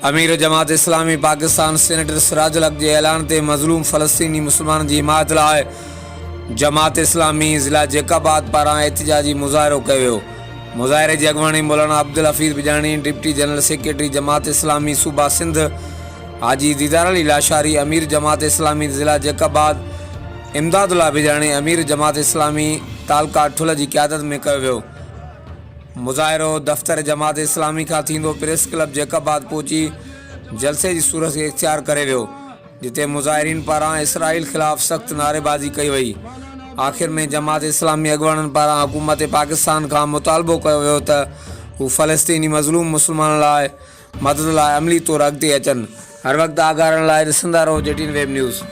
अमीर Jamaat Islami Pakistan senator Sirajul हक के ऐलान ते मज़लूम फ़लस्तीनी मुसलमान की हिमायत लाइ जमात इस्लामी ज़िला जैकाबाद पारां एहतिजाजी मुज़ाहिरो कयो वियो। मुज़ाहिरे की अॻुवाणी Maulana Abdul Hafeez Bijani, deputy general secretary Jamaat Islami सूबा सिंध हाजी दीदार अली लाशारी, अमीर जमात इस्लामी ज़िला जैकाबाद इमदादुल्ला बिजाणी, अमीर जमात इस्लामी तालका ठुल की क़यादत में कयो वियो। मुज़ाहिरो दफ़्तर जमात इस्लामी का थींदो प्रेस क्लब जैकाबाद पहुंची जलसे की सूरत खे इख्तियार करे वियो, जिते मुज़ाहिरीन पारां इसराइल खिलाफ़ सख्त नारेबाज़ी कई वई। आखिर में जमात इस्लामी अॻुवाणनि पारां हुकूमत पाकिस्तान का मुतालबो कयो वियो त हू फ़लस्तीनी मज़लूम मुसलमान लाइ मदद लाइ अमली तौर अॻिते अचनि। हर वक़्तु आगाहण लाइ ॾिसंदा रहो JTN वेब न्यूज़।